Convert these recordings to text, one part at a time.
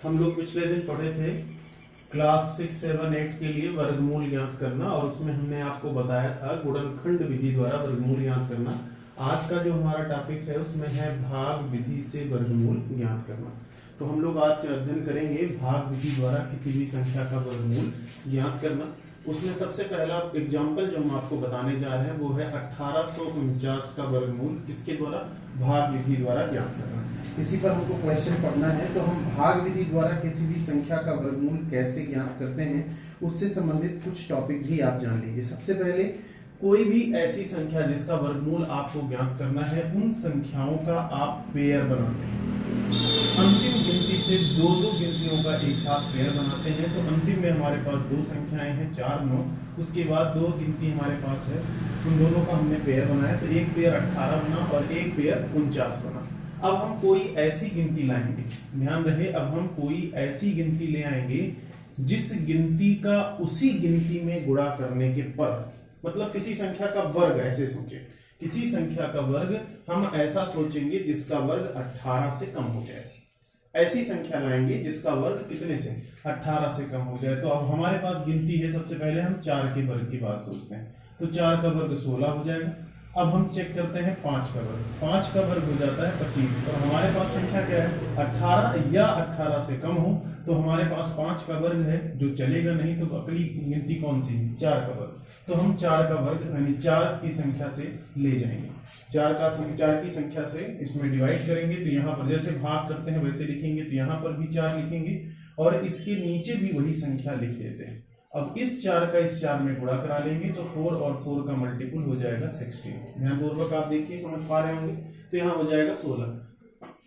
हम लोग पिछले दिन पढ़े थे क्लास 6, 7, 8 के लिए वर्गमूल ज्ञात करना, और उसमें हमने आपको बताया था गुणनखंड विधि द्वारा वर्गमूल ज्ञात करना। आज का जो हमारा टॉपिक है उसमें है भाग विधि से वर्गमूल ज्ञात करना। तो हम लोग आज अध्ययन करेंगे भाग विधि द्वारा किसी भी संख्या का वर्गमूल ज्ञात करना। उसमें सबसे पहला एग्जाम्पल जो हम आपको बताने जा रहे हैं वो है 1849 का वर्गमूल किसके द्वारा, भाग विधि द्वारा ज्ञात करना। इसी पर हमको क्वेश्चन पढ़ना है। तो हम भाग विधि द्वारा किसी भी संख्या का वर्गमूल कैसे ज्ञात करते हैं उससे संबंधित कुछ टॉपिक भी आप जान लीजिए। सबसे पहले कोई भी ऐसी संख्या जिसका वर्गमूल आपको ज्ञात करना है, उन संख्याओं का आप पेयर बनाते हैं। अंतिम गिनती से दो गिनतियों का एक साथ पेयर बनाते हैं। तो अंतिम में हमारे पास दो संख्याएं हैं 4, 9। उसके बाद दो गिनती हमारे पास है, उन दोनों का हमने पेयर बनाया। तो एक पेयर 18 बना और एक पेयर 49 बना। अब हम कोई ऐसी गिनती लाएंगे, ध्यान रहे, अब हम कोई ऐसी गिनती ले आएंगे जिस गिनती का उसी गिनती में गुणा करने के पर, मतलब किसी संख्या का वर्ग, ऐसे सोचे किसी संख्या का वर्ग हम ऐसा सोचेंगे जिसका वर्ग 18 से कम हो जाए। ऐसी संख्या लाएंगे जिसका वर्ग कितने से, 18 से कम हो जाए। तो अब हमारे पास गिनती है, सबसे पहले हम 4 के वर्ग की बात सोचते हैं। तो 4 का वर्ग 16 हो जाएगा। अब हम चेक करते हैं 5 का वर्ग। 5 का वर्ग हो जाता है 25। और हमारे पास संख्या क्या है, 18 या 18 से कम हो। तो हमारे पास 5 का वर्ग है जो चलेगा नहीं। तो अगली गिनती कौन सी, 4 का वर्ग। तो हम 4 का वर्ग यानी 4 की संख्या से ले जाएंगे। 4 की संख्या से इसमें डिवाइड करेंगे। तो यहाँ पर जैसे भाग करते हैं वैसे लिखेंगे। तो यहाँ पर भी 4 लिखेंगे और इसके नीचे भी वही संख्या लिख देते हैं। अब इस 4 का इस 4 में गुणा करा लेंगे तो 4 और 4 का मल्टीपल हो जाएगा 16। ध्यान पूर्वक आप देखिए, समझ पा रहे होंगे। तो यहाँ हो जाएगा 16।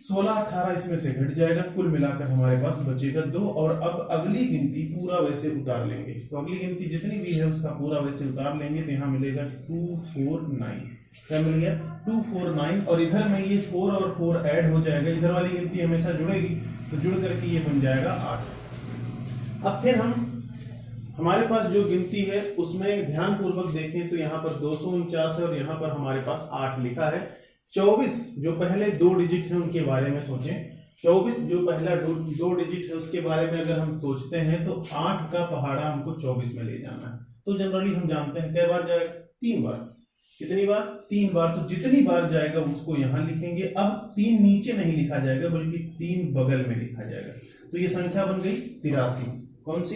16, 18 इसमें से घट जाएगा। कुल मिलाकर हमारे पास बचेगा 2। और अब अगली गिनती पूरा वैसे उतार लेंगे। तो अगली गिनती जितनी भी है उसका पूरा वैसे उतार लेंगे। तो यहाँ मिलेगा 249। क्या मिल गया, 249। और इधर में ये 4 और 4 ऐड हो जाएगा। इधर वाली गिनती हमेशा जुड़ेगी, तो जुड़ करके ये बन जाएगा 8। अब फिर हमारे पास जो गिनती है उसमें ध्यान पूर्वक देखें तो यहाँ पर 249 है और यहाँ पर हमारे पास 8 लिखा है। 24 जो पहले 2 डिजिट है उनके बारे में सोचें। 24 जो पहला 2 डिजिट है उसके बारे में अगर हम सोचते हैं तो 8 का पहाड़ा हमको 24 में ले जाना है। तो जनरली हम जानते हैं कै बार जाएगा, 3 बार। कितनी बार, 3 बार। तो जितनी बार जाएगा उसको यहाँ लिखेंगे। अब 3 नीचे नहीं लिखा जाएगा बल्कि 3 बगल में लिखा जाएगा। तो ये संख्या बन गई 83। कौन सी,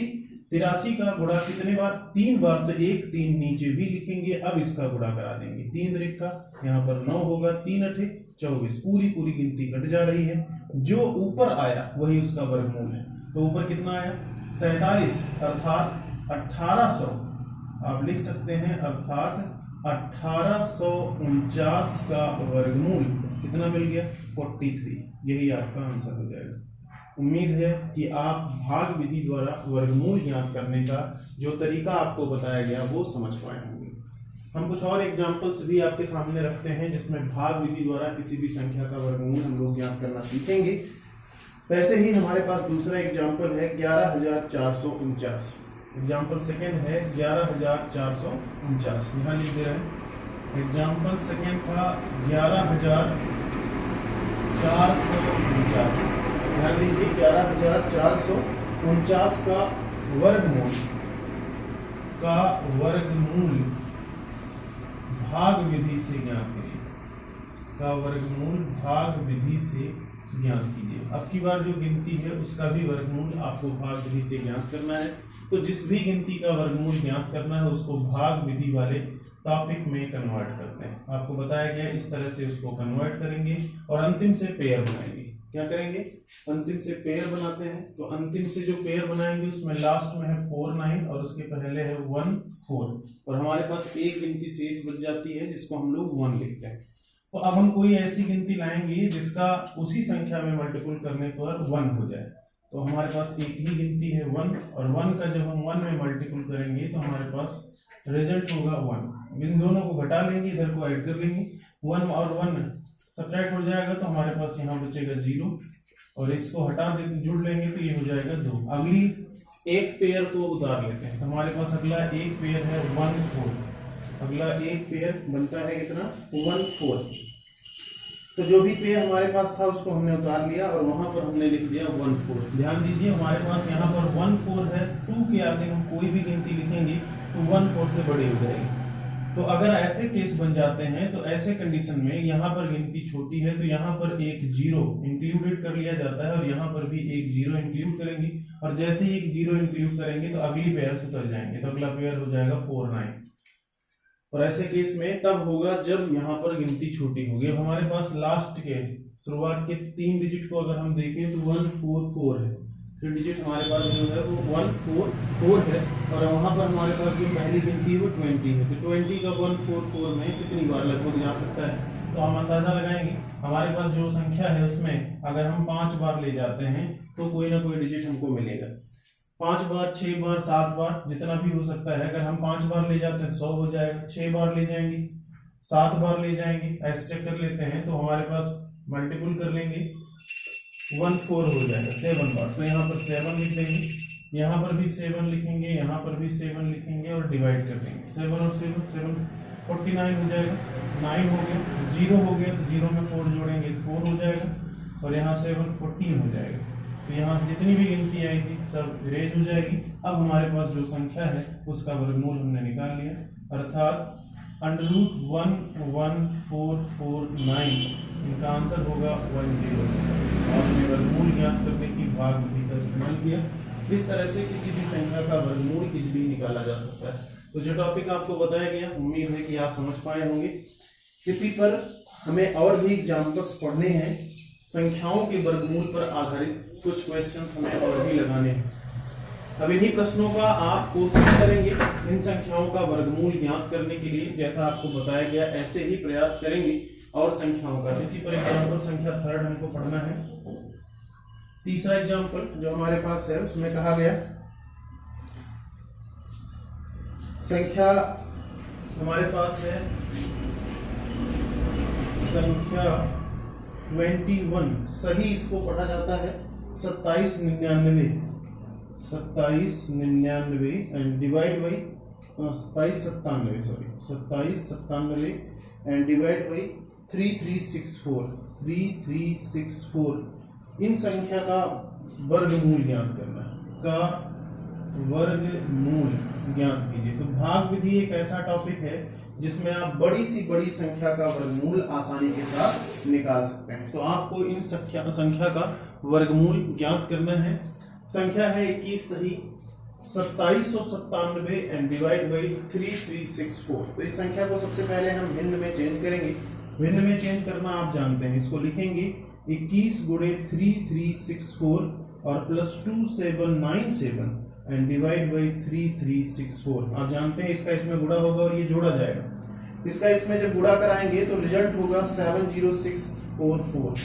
83 का गुणा कितने बार, 3 बार। तो एक 3 नीचे भी लिखेंगे। अब इसका गुणा करा देंगे। 3 त्रिक का यहाँ पर 9 होगा, 3 8 24। पूरी गिनती कट जा रही है। जो ऊपर आया वही उसका वर्गमूल है। तो ऊपर कितना आया, 43, अर्थात 1800 आप लिख सकते हैं, अर्थात 1849 का वर्गमूल कितना मिल गया, 43। यही आपका आंसर हो जाएगा। उम्मीद है कि आप भाग विधि द्वारा वर्गमूल ज्ञात करने का जो तरीका आपको बताया गया वो समझ पाए होंगे। हम कुछ और एग्जांपल्स भी आपके सामने रखते हैं जिसमें भाग विधि द्वारा किसी भी संख्या का वर्गमूल हम लोग ज्ञात करना सीखेंगे। वैसे ही हमारे पास दूसरा एग्जाम्पल है 11449। एग्जाम्पल सेकेंड है 11449। यहाँ लिख दे रहे हैं। एग्जाम्पल सेकेंड था 11449। ध्यान दीजिए, 11449 का वर्गमूल भाग विधि से ज्ञात करिए। का वर्गमूल भाग विधि से ज्ञात कीजिए। अब की बार जो गिनती है उसका भी वर्गमूल आपको भाग विधि से ज्ञात करना है। तो जिस भी गिनती का वर्गमूल ज्ञात करना है उसको भाग विधि वाले टॉपिक में कन्वर्ट करते हैं। आपको बताया गया इस तरह से उसको कन्वर्ट करेंगे और अंतिम से पेयर बनाएंगे। क्या करेंगे, अंतिम से पेयर बनाते हैं। तो अंतिम से जो पेयर बनाएंगे उसमें लास्ट में है 4 9 और उसके पहले है 1 4। और हमारे पास एक गिनती शेष बच जाती है जिसको हम लोग 1 लिखते हैं। तो अब हम कोई ऐसी गिनती लाएंगे जिसका उसी संख्या में मल्टीपल करने पर 1 हो जाए। तो हमारे पास एक ही गिनती है 1, और 1 का जब हम 1 में मल्टीपल करेंगे तो हमारे पास रिजल्ट होगा 1। इन दोनों को घटा लेंगे, इधर को ऐड कर लेंगे। 1 और 1 सब्ट्रैक्ट हो जाएगा तो हमारे पास यहाँ बचेगा 0, और इसको हटा दे जुड़ लेंगे तो ये हो जाएगा 2। अगली एक पेयर को उतार लेते हैं। तो हमारे पास अगला एक पेयर है 1 4। अगला एक पेयर बनता है कितना, 1 4। तो जो भी पेयर हमारे पास था उसको हमने उतार लिया और वहां पर हमने लिख दिया 1 4। ध्यान दीजिए हमारे पास यहाँ पर 1 4 है, 2 के आगे हम कोई भी गिनती लिखेंगे तो 1 4 से बड़ी हो जाएगी। तो अगर ऐसे केस बन जाते हैं तो ऐसे कंडीशन में यहाँ पर गिनती छोटी है तो यहाँ पर एक 0 इंक्लूडेड कर लिया जाता है और यहाँ पर भी एक 0 इंक्लूड करेंगे और जैसे ही एक 0 इंक्लूड करेंगे तो अगली पेयर से उतर जाएंगे, तो अगला पेयर हो जाएगा 4 9। और ऐसे केस में तब होगा जब यहाँ पर गिनती छोटी होगी। अब हमारे पास लास्ट के शुरुआत के 3 डिजिट को अगर हम देखें तो 1 4 4 है, 3 डिजिट हमारे पास जो है वो 1 4 4 है और वहां पर हमारे पास जो पहली गिनती है वो 20 है। तो 20 का 1 4 4 में कितनी बार लगभग जा सकता है, तो हम अंदाजा लगाएंगे। हमारे पास जो संख्या है उसमें अगर हम 5 बार ले जाते हैं तो कोई ना कोई डिजिट हमको मिलेगा, 5 बार 6 बार 7 बार जितना भी हो सकता है। अगर हम 5 बार ले जाते हैं 100 हो जाएगा, 6 बार ले जाएंगे 7 बार ले जाएंगे, ऐसे चेक कर लेते हैं तो हमारे पास मल्टीपल कर लेंगे 1 4 हो जाएगा 7 बार। तो यहाँ पर 7 लिख देंगे, यहाँ पर भी 7 लिखेंगे, यहाँ पर भी 7 लिखेंगे और डिवाइड कर देंगे 7 और 7 7 49 हो जाएगा, 9 हो गया, 0 हो गया तो 0 में 4 जोड़ेंगे 4 हो जाएगा और यहाँ 7 14 हो जाएगा। तो यहाँ जितनी भी गिनती आई थी सब इरेज हो जाएगी। अब हमारे पास जो संख्या है उसका वर्गमूल हमने निकाल लिया, अर्थात √1 1 4 4 9 इनका आंसर होगा 107। और हमने वर्गमूल ज्ञात करने की भाग विधि का इस्तेमाल किया। इस तरह से किसी भी संख्या का वर्गमूल इजीली निकाला जा सकता है। तो जो टॉपिक आपको बताया गया उम्मीद है कि आप समझ पाए होंगे। इसी पर हमें और भी एग्जाम्पल्स पढ़ने हैं, संख्याओं के वर्गमूल पर आधारित कुछ क्वेश्चंस हमें और भी लगाने हैं। अब इन्हीं प्रश्नों का आप कोशिश करेंगे इन संख्याओं का वर्गमूल ज्ञात करने के लिए, जैसा आपको बताया गया ऐसे ही प्रयास करेंगे और संख्याओं का। इसी पर एग्जाम्पल संख्या 3 हमको पढ़ना है। तीसरा एग्जाम्पल जो हमारे पास है उसमें कहा गया संख्या हमारे पास है संख्या 21, सही इसको पढ़ा जाता है 2799 and divide by 2797 and divide by 3364। इन संख्या का वर्गमूल ज्ञात करना है, का वर्गमूल ज्ञात कीजिए। तो भाग विधि एक ऐसा टॉपिक है जिसमें आप बड़ी सी बड़ी संख्या का वर्गमूल आसानी के साथ निकाल सकते हैं। तो आपको इन संख्या का वर्गमूल ज्ञात करना है। संख्या है 21 सही 2797 एंड डिवाइड बाई 3364। तो इस संख्या को सबसे पहले हम भिन्न में चेंज करेंगे। भिन्न में चेंज करना आप जानते हैं, इसको लिखेंगे 21 गुणे 3364 और +2797 एंड डिवाइड बाई 3364। आप जानते हैं इसका इसमें गुणा होगा और ये जोड़ा जाएगा। इसका इसमें जब गुणा कराएंगे तो रिजल्ट होगा 70644।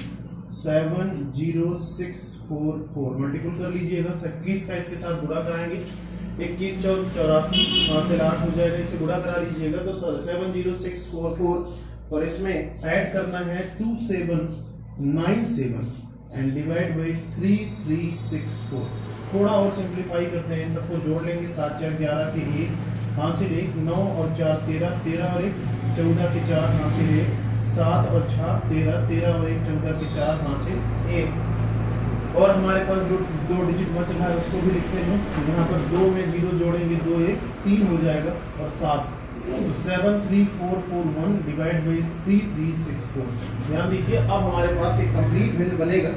70644 मल्टीपल कर लीजिएगा। 21 का इसके साथ गुणा कराएंगे, 21 4 84, वहां से 8 हो जाएगा, इसे गुणा करा लीजिएगा तो 70644 और इसमें ऐड करना है 2797 एंड डिवाइड बाई 3364। थोड़ा और सिंप्लीफाई करते हैं, इन सबको जोड़ लेंगे। 7 4 11 के 1 हासिल 1, 9 और 4 13, 13 और 1 14 के 4 हासिल 1, 7 और 6 13, 13 और 1 14 के 4 हासिल 1। और हमारे पास जो 2 डिजिट बच रहा है उसको भी लिखते हैं। यहाँ पर 2 में 0 जोड़ेंगे 2 1 3 हो जाएगा और 7 73441 डिवाइड बाई 3364। ध्यान दीजिए अब हमारे पास एक कंप्लीट भिन्न बनेगा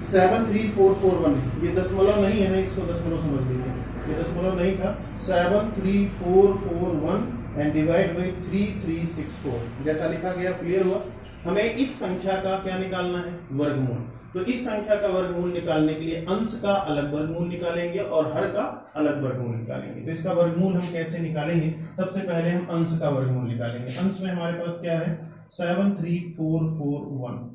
73441। ये दशमलव नहीं है ना, इसको दशमलव समझ लीजिए, ये दशमलव नहीं था। 73441 एंड डिवाइड बाई 3364 जैसा लिखा गया। क्लियर हुआ। हमें इस संख्या का क्या निकालना है, वर्गमूल। तो इस संख्या का वर्गमूल निकालने के लिए अंश का अलग वर्गमूल निकालेंगे और हर का अलग वर्गमूल निकालेंगे। तो इसका वर्गमूल हम कैसे निकालेंगे, सबसे पहले हम अंश का वर्गमूल निकालेंगे। अंश में हमारे पास क्या है 73441।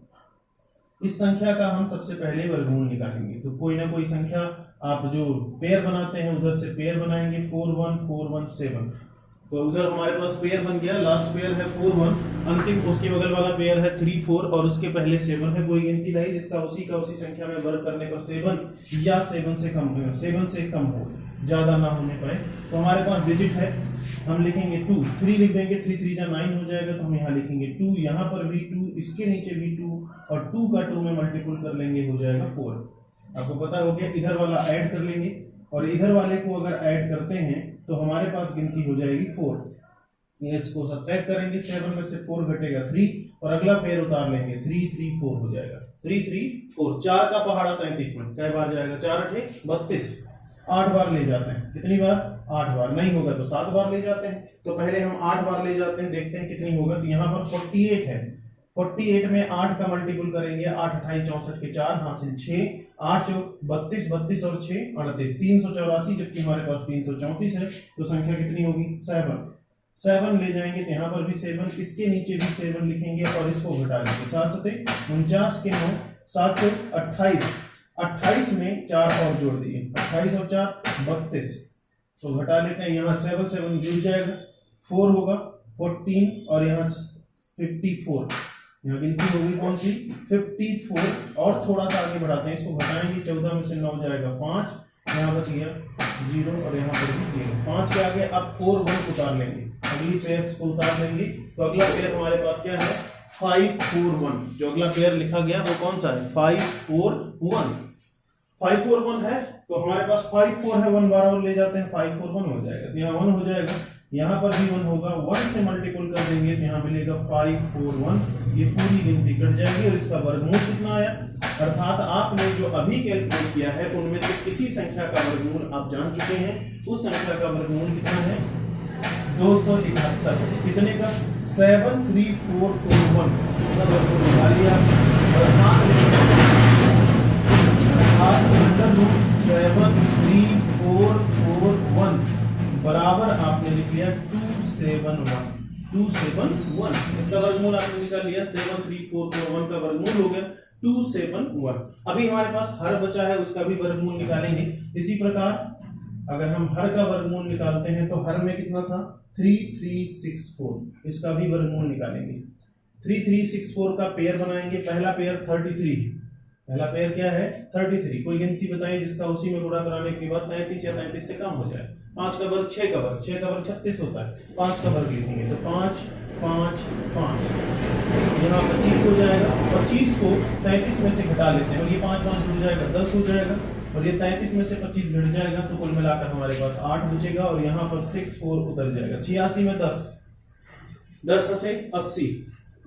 इस संख्या का हम सबसे पहले वर्गमूल निकालेंगे। तो कोई ना कोई संख्या आप जो पेयर बनाते हैं उधर से पेयर बनाएंगे 41417। तो उधर हमारे पास पेयर बन गया, लास्ट पेयर है 41, अंतिम उसके बगल वाला पेयर है 34 और उसके पहले 7 है। कोई गिनती नहीं जिसका उसी का उसी संख्या में वर्ग करने पर 7 या 7 से कम हो, 7 से कम हो, ज्यादा ना होने पाए। तो हमारे पास डिजिट है हम लिखेंगे 2, 3 लिख देंगे, 3 3 जा 9 हो जाएगा, तो हम यहाँ लिखेंगे 2, यहाँ पर भी 2, इसके नीचे भी 2, और 2 का 2 में मल्टीपल कर लेंगे, हो जाएगा 4। आपको पता हो गया, इधर वाला ऐड कर लेंगे, और इधर वाले को अगर ऐड करते हैं तो हमारे पास गिनती हो जाएगी 4। इसको सब्ट्रैक्ट करेंगे, 7 में से 4 घटेगा 3, और अगला पेयर उतार लेंगे, 3 3 4 हो जाएगा, 3 3 4। 4 का पहाड़ा 33 में कई बार जाएगा, 4 8 32, 8 बार ले जाते हैं। कितनी बार? 8 बार। नहीं होगा तो 7 बार ले जाते हैं। तो पहले हम 8 बार ले जाते हैं, देखते हैं कितनी होगा। तो यहाँ पर 48 है, 48 में 8 का मल्टीपल करेंगे, 8 28 64 के 4 हासिल 6, 8 चौक 32, 32 और 6 38, 384, जबकि हमारे पास 334 है, तो संख्या कितनी होगी? 7 ले जाएंगे, तो यहाँ पर भी 7, इसके नीचे भी 7 लिखेंगे, और इसको घटा लेंगे, 7 7 49 के 9, 7 28, 28 में 4 और जोड़ दिए, 28 और 4 32, तो घटा लेते हैं, यहाँ 7 7 जुड़ जाएगा, 4 होगा 14, और यहाँ 54, यहाँ गिनती होगी कौन सी? 54, और थोड़ा सा आगे बढ़ाते हैं, इसको घटाएंगे, 14 में से 9 जाएगा 5, यहाँ बच गया 0, और यहाँ पर भी 0। 5 के आगे अब 4 1 उतार लेंगे, अगली पेयर को उतार लेंगे, तो अगला पेयर हमारे पास क्या है? 5 4 1। जो अगला पेयर लिखा गया वो कौन सा है? 5 4 1। 5 4 1 है, तो हमारे पास 5 4 है, 1 बार और ले जाते हैं, 5 4 1 हो जाएगा, तो यहाँ 1 हो जाएगा, यहाँ पर भी 1 होगा, 1 से मल्टीपल कर देंगे, तो यहाँ मिलेगा 5 4 1, ये पूरी गिनती कट जाएगी, और इसका वर्गमूल कितना आया? अर्थात आपने जो अभी कैलकुलेट किया है उनमें से किसी संख्या का वर्गमूल आप जान चुके हैं, उस संख्या का वर्गमूल कितना है? 271। कितने का? 73441, इसका वर्गमूल निकाल लिया, अंडर रूट 73441 बराबर आपने लिख लिया 271। इसका वर्गमूल आपने निकाल लिया, 73441 का वर्गमूल हो गया 271। अभी हमारे पास हर बचा है, उसका भी वर्गमूल निकालेंगे। इसी प्रकार अगर हम हर का वर्गमूल निकालते हैं, तो हर में कितना था? 3364, इसका भी वर्गमूल निकालेंगे। 3364 का पेयर बनाएंगे, पहला पेयर 33, पहला पेयर क्या है? 33। कोई गिनती बताइए जिसका उसी में गुणा कराने के बाद 33 या 33 से कम हो जाए। 5 का वर्ग 6 का वर्ग, 6 का वर्ग 36 होता है, 5 का वर्ग लिखेंगे, तो 5 5 5, यहाँ 25 हो जाएगा। 25 को 33 में से घटा लेते हैं, और ये 5 5 जुड़ जाएगा, 10 हो जाएगा, और ये 33 में से 25 घट जाएगा, तो कुल मिलाकर हमारे पास 8 बचेगा, और यहाँ पर 6 4 उतर जाएगा। 86 में 10 10 8 80,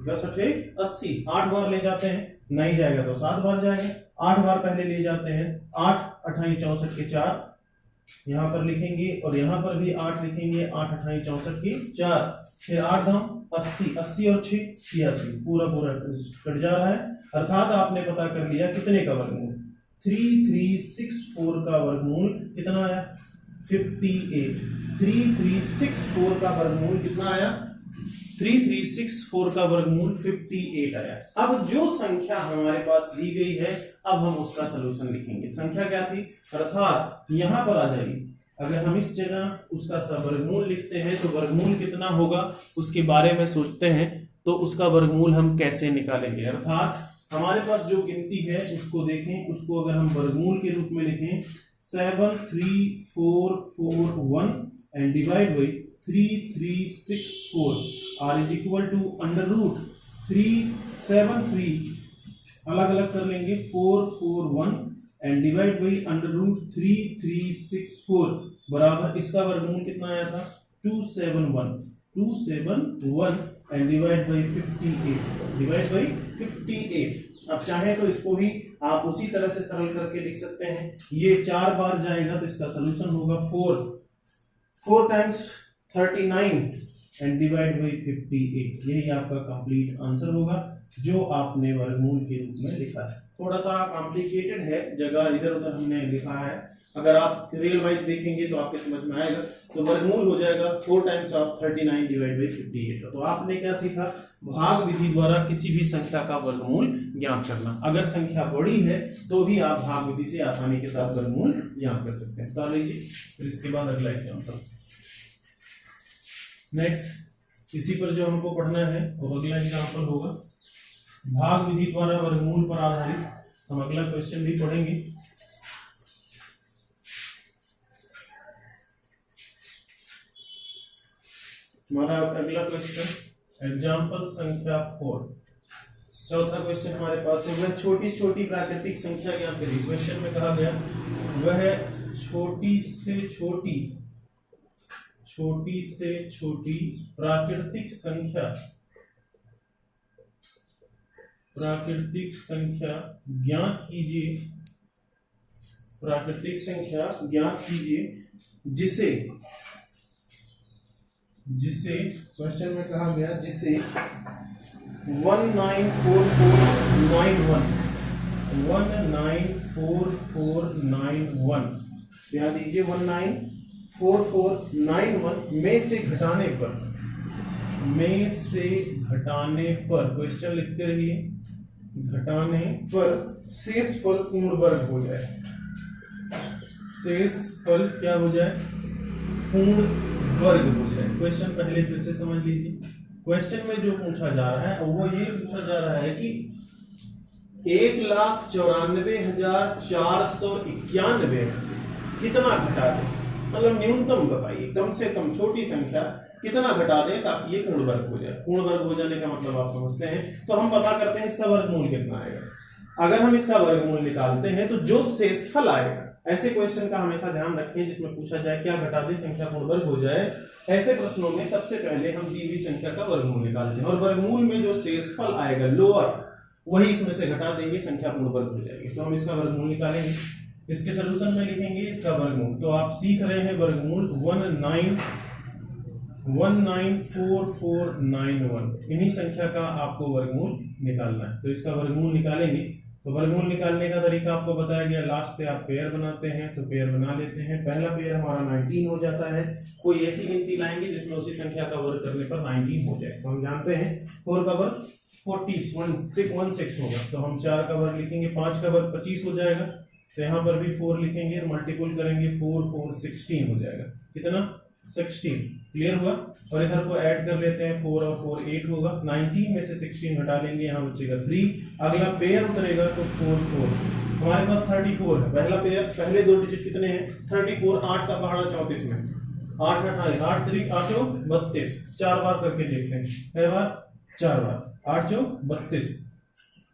10 8 80, 8 बार ले जाते हैं, नहीं जाएगा तो 7 बार जाएगा, 8 बार पहले ले जाते हैं, 8 28 64 के 4 यहाँ पर लिखेंगे, और यहाँ पर भी 8 लिखेंगे, 8 28 64 के 4, फिर 8 दाम 80, 80 और 6 86, पूरा कट जा रहा है। अर्थात आपने पता कर लिया कितने का वर्गमूल? 3364 का वर्गमूल कितना आया? 58। 3364 का वर्गमूल कितना आया? 3364 का वर्गमूल 58 आया। अब जो संख्या हमारे पास दी गई है, अब हम उसका सलूशन लिखेंगे। संख्या क्या थी? अर्थात यहां पर आ जाइए, अगर हम इस जगह उसका वर्गमूल लिखते हैं तो वर्गमूल कितना होगा उसके बारे में सोचते हैं, तो उसका वर्गमूल हम कैसे निकालेंगे। अर्थात हमारे पास जो गिनती है उसको देखें, उसको अगर हम वर्गमूल के रूप में लिखें 73441 and divide by 3364 R is equal to under root 373, अलग अलग कर लेंगे, 441 and divide by under root 3364 बराबर इसका वर्गमूल कितना आया था? 271 एंड डिवाइड बाई 58। अब चाहे तो इसको भी आप उसी तरह से सरल करके लिख सकते हैं। ये 4 बार जाएगा तो इसका सलूशन होगा 4 टाइम्स 39 एंड डिवाइड बाई 58। यही आपका कंप्लीट आंसर होगा जो आपने वर्गमूल के रूप में लिखा है। थोड़ा सा कॉम्प्लिकेटेड है, जगह इधर उधर हमने लिखा है, अगर आप रियल वाइज देखेंगे तो आपके समझ में आएगा। तो वर्गमूल हो जाएगा 4 टाइम्स ऑफ 39 डिवाइड बाई 58। तो आपने क्या सीखा? भाग विधि द्वारा किसी भी संख्या का वर्गमूल ज्ञात करना। अगर संख्या बड़ी है तो भी आप भाग विधि से आसानी के साथ वर्गमूल ज्ञात कर सकते हैं। तो लीजिए फिर इसके बाद अगला एग्जांपल। नेक्स्ट इसी पर जो हमको पढ़ना है वो अगला एग्जांपल होगा भाग विधि द्वारा वर्गमूल पर आधारित। हम अगला क्वेश्चन भी पढ़ेंगे। हमारा अगला क्वेश्चन एग्जाम्पल संख्या 4। चौथा क्वेश्चन हमारे पास है वह छोटी छोटी प्राकृतिक संख्या ज्ञात करिए। क्वेश्चन में कहा गया वह छोटी से छोटी प्राकृतिक संख्या ज्ञात कीजिए जिसे क्वेश्चन में कहा गया जिसे 194491 ध्यान दीजिए 194491 में से घटाने पर क्वेश्चन लिखते रहिए, घटाने पर शेषफल पूर्ण वर्ग हो जाए। शेषफल क्या हो जाए? पूर्ण वर्ग हो जाए। क्वेश्चन पहले फिर से समझ लीजिए। क्वेश्चन में जो पूछा जा रहा है वो ये पूछा जा रहा है कि 1,94,491 में से कितना घटा दें, मतलब न्यूनतम बताइए, कम से कम छोटी संख्या कितना घटा दें ताकि ये पूर्ण वर्ग हो जाए। पूर्ण वर्ग हो जाने का मतलब आप समझते हैं, तो हम पता करते हैं इसका वर्गमूल कितना आएगा। अगर हम इसका वर्गमूल निकालते हैं तो जो शेषफल आएगा, ऐसे क्वेश्चन का हमेशा ध्यान रखें जिसमें पूछा जाए क्या घटा दें संख्या पूर्ण वर्ग हो जाए। ऐसे प्रश्नों में सबसे पहले हम दी हुई संख्या का वर्गमूल निकालते हैं और वर्गमूल में जो शेषफल आएगा लोअर वही इसमें से घटा देंगे, संख्या पूर्ण वर्ग हो जाएगी। तो हम इसका वर्गमूल निकालेंगे, इसके सलूशन में लिखेंगे इसका वर्गमूल। तो आप सीख रहे हैं वर्गमूल 194491, इन्हीं संख्या का आपको वर्गमूल निकालना है। तो इसका वर्गमूल निकालेंगे। तो वर्गमूल निकालने का तरीका आपको बताया गया, लास्ट पे आप पेयर बनाते हैं, तो पेयर बना लेते हैं। पहला पेयर हमारा 19 हो जाता है। कोई ऐसी गिनती लाएंगे जिसमें उसी संख्या का वर्ग करने पर 19 हो जाए। तो हम जानते हैं 4 का वर्ग 40 16 होगा, तो हम 4 का वर्ग लिखेंगे, 5 का वर्ग 25 हो जाएगा, तो यहाँ पर भी 4 लिखेंगे, मल्टीपल करेंगे 4 4 16 हो जाएगा। कितना? 16। क्लियर हुआ? और इधर को ऐड कर लेते हैं, 4 और 4 8 होगा। 19 में से 16 घटा लेंगे, यहाँ बचेगा 3। अगला पेयर उतरेगा तो 4 4। हमारे पास 34 है पहला पेयर। पहले दो डिजिट कितने हैं? 34। 8 का पहाड़ा 34 में 8 घटाएं, 8 3 8 32। 4 बार करके देखते हैं, कई बार? 4 बार। 8 32।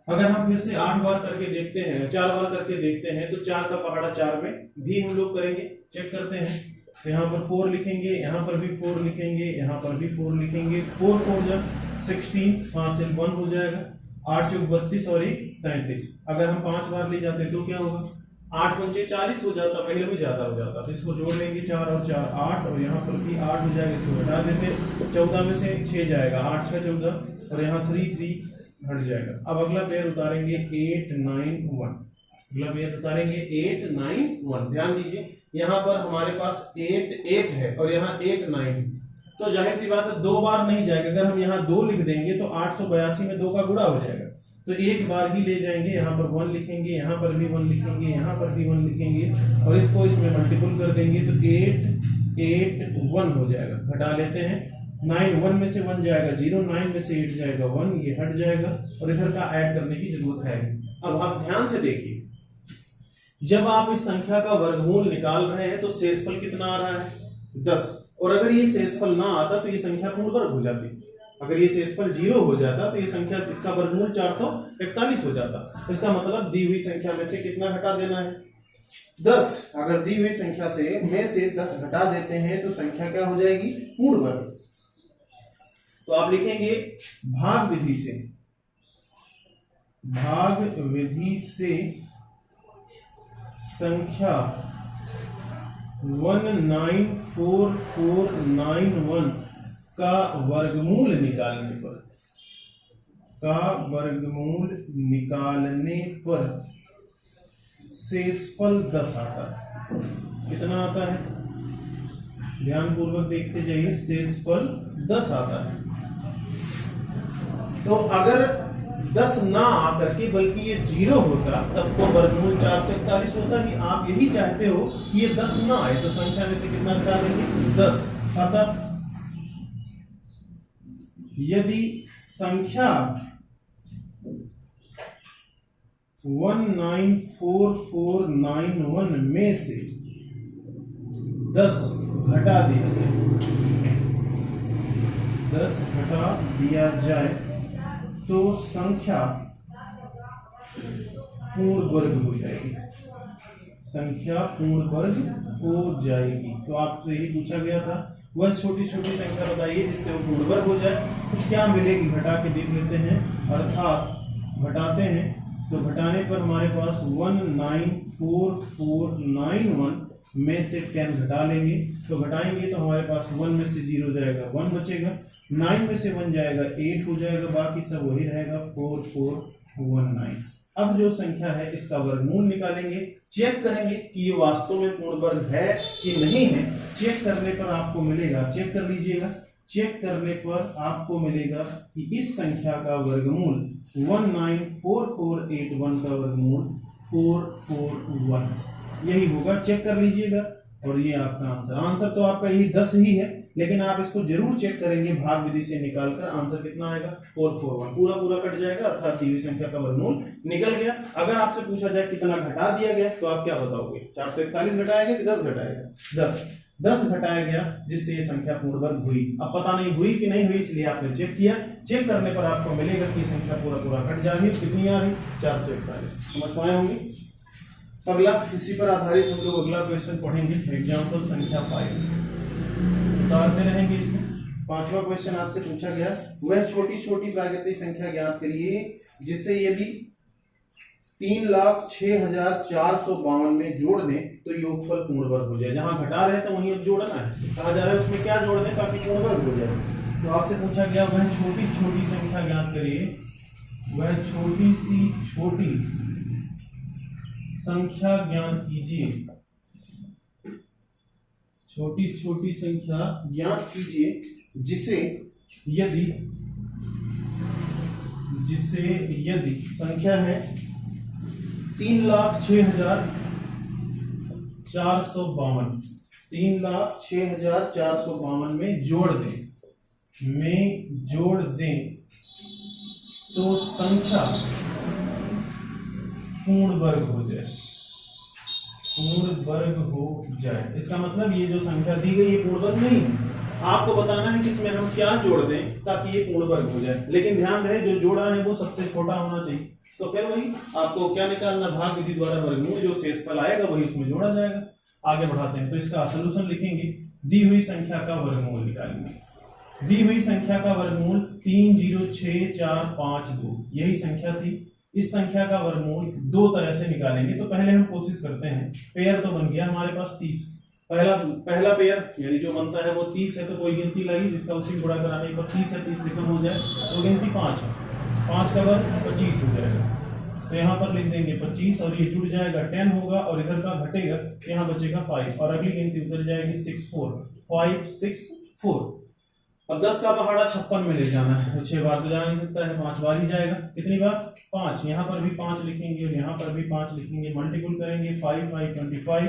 अगर हम फिर से 8 बार करके देखते हैं, 4 बार करके देखते हैं, तो 4 का पहाड़ा 4 में भी हम लोग करेंगे। चेक करते हैं, तो यहाँ पर 4 लिखेंगे, यहाँ पर भी 4 लिखेंगे, यहाँ पर भी 4 लिखेंगे। 4 4 जब 16, 5 से 1 हो जाएगा। 8 चौक 32 और 1 33। अगर हम 5 बार ले जाते हैं तो क्या होगा? 8 पंचे 40 हो जाता, पहले भी ज्यादा हो जाता। तो इसको जोड़ लेंगे, 4 और 4 8, और यहाँ पर भी 8 हो जाएगा, इसको हटा देते। 14 में से 6 जाएगा, 8 6 14, और यहाँ 3 3 हट जाएगा। अब अगला पेयर उतारेंगे 8 9 1। अगला पेयर उतारेंगे 8 9 1। ध्यान दीजिए यहाँ पर हमारे पास 8 8 है और यहाँ 8 9, तो जाहिर सी बात है 2 बार नहीं जाएगा। अगर हम यहाँ 2 लिख देंगे तो 882 में 2 का गुणा हो जाएगा, तो एक बार ही ले जाएंगे। यहाँ पर 1 लिखेंगे, यहाँ पर भी 1 लिखेंगे, यहाँ पर भी 1 लिखेंगे, और इसको इसमें मल्टीपल कर देंगे तो 8 8 1 हो जाएगा। घटा लेते हैं, 9 1 में से 1 जाएगा 0, 9 में से 8 जाएगा 1, ये हट जाएगा, और इधर का ऐड करने की जरूरत है। अब आप ध्यान से देखिए, जब आप इस संख्या का वर्गमूल निकाल रहे हैं तो शेषफल कितना आ रहा है? 10। और अगर ये शेषफल ना आता तो ये संख्या पूर्ण वर्ग हो जाती। अगर ये शेषफल 0 हो जाता तो ये संख्या, इसका वर्गमूल 441 हो जाता। इसका मतलब दी हुई संख्या में से कितना घटा देना है? 10। अगर दी हुई संख्या में से 10 घटा देते हैं तो संख्या क्या हो जाएगी? पूर्ण वर्ग। तो आप लिखेंगे भाग विधि से संख्या 194491 का वर्गमूल निकालने पर शेषफल 10 आता है। कितना आता है? ध्यान पूर्वक देखते जाइए, शेषफल 10 आता है। तो अगर 10 ना आकर के बल्कि ये 0 होता तब तो वर्गमूल 441 होता ही। आप यही चाहते हो कि ये 10 ना आए, तो संख्या में से कितना घटा देंगे? 10। अतः यदि संख्या 194491 में से 10 घटा दिया जाए 10 घटा दिया जाए तो संख्या पूर्ण वर्ग हो जाएगी। संख्या पूर्ण वर्ग हो जाएगी। तो आपसे यही पूछा गया था, वह छोटी छोटी संख्या बताइए जिससे वो पूर्ण वर्ग हो जाए। तो क्या मिलेगी, घटा के देख लेते हैं। अर्थात घटाते हैं तो घटाने पर हमारे पास 194491 में से 10 घटा लेंगे। तो घटाएंगे तो हमारे पास 1 में से 0 जाएगा, 1 बचेगा। 9 में से 1 जाएगा, 8 हो जाएगा, बाकी सब वही रहेगा 4419। अब जो संख्या है इसका वर्गमूल निकालेंगे, चेक करेंगे कि ये वास्तव में पूर्ण वर्ग है कि नहीं है। चेक करने पर आपको मिलेगा, चेक कर लीजिएगा, चेक करने पर आपको मिलेगा कि इस संख्या का वर्गमूल 194481 का वर्गमूल 441 यही होगा। चेक कर लीजिएगा और ये आपका आंसर तो आपका यही 10 ही है, लेकिन आप इसको जरूर चेक करेंगे भाग विधि से निकालकर। आंसर कितना आएगा, 441 पूरा कट जाएगा, अर्थात दी हुई संख्या का वर्गमूल निकल गया। अगर आपसे पूछा जाए कितना घटा दिया गया तो आप क्या बताओगे, 441 घटाएगा कि 10 घटाएगा, 10 घटाया गया, जिससे ये संख्या पूर्ण वर्ग हुई। अब पता नहीं हुई कि नहीं हुई, इसलिए आपने चेक किया। चेक करने पर आपको मिलेगा कि संख्या पूरा कट जा रही है। कितनी आ रही, 441। समझ पाए होंगे। अगला इसी पर आधारित हम लोग अगला क्वेश्चन पढ़ेंगे, एग्जाम्पल संख्या 5 उतारते रहेंगे। इसमें 5वां क्वेश्चन आपसे पूछा गया, वह छोटी छोटी प्राकृतिक संख्या ज्ञात करिए जिससे यदि 3,06,452 में जोड़ दें तो योगफल पूर्ण वर्ग हो जाए। जहां घटा रहे तो वहीं अब जोड़ना है, कहा जा रहा है उसमें क्या जोड़ दें ताकि पूर्ण वर्ग हो जाए। तो आपसे पूछा गया वह छोटी छोटी संख्या ज्ञात करिए, वह छोटी सी छोटी संख्या ज्ञात कीजिए, छोटी छोटी संख्या ज्ञात कीजिए जिसे यदि संख्या है 3,06,452 में जोड़ दें तो संख्या पूर्ण वर्ग हो जाए। इसका मतलब ये जो संख्या दी गई ये पूर्ण वर्ग नहीं है। आपको बताना है कि इसमें हम क्या जोड़ दें ताकि ये पूर्ण वर्ग हो जाए, लेकिन ध्यान रहे जो जोड़ा है वो सबसे छोटा होना चाहिए। तो फिर वही आपको क्या निकालना, भाग विधि द्वारा वर्गमूल, जो शेषफल आएगा वही उसमें जोड़ा जाएगा। आगे बढ़ाते हैं तो इसका सॉल्यूशन लिखेंगे। दी हुई संख्या का वर्गमूल निकालेंगे। दी हुई संख्या का वर्गमूल 3,06,452 यही संख्या थी। इस संख्या का वर्गमूल दो तरह से निकालेंगे। तो पहले हम कोशिश करते हैं, पेयर तो बन गया हमारे पास 30, पहला पेयर यानी जो बनता है वो 30 है, तो कोई गिनती लगी जिसका उसी गुणा कराने पर 30 है, 30 से कम हो जाए तो गिनती 5 है, 5 का वर्ग 25 हो जाएगा। तो यहाँ पर लिख देंगे 25 और ये जुड़ जाएगा 10 होगा और इधर का घटेगा, यहाँ बचेगा 5 और अगली गिनती उधर जाएगी 6 4 अब 10 का पहाड़ा 56 में ले जाना है, तो 6 बार तो जा नहीं सकता है, 5 बार ही जाएगा। कितनी बार, 5। यहाँ पर भी 5 लिखेंगे और यहाँ पर भी 5 लिखेंगे, मल्टीपल करेंगे 5 5 25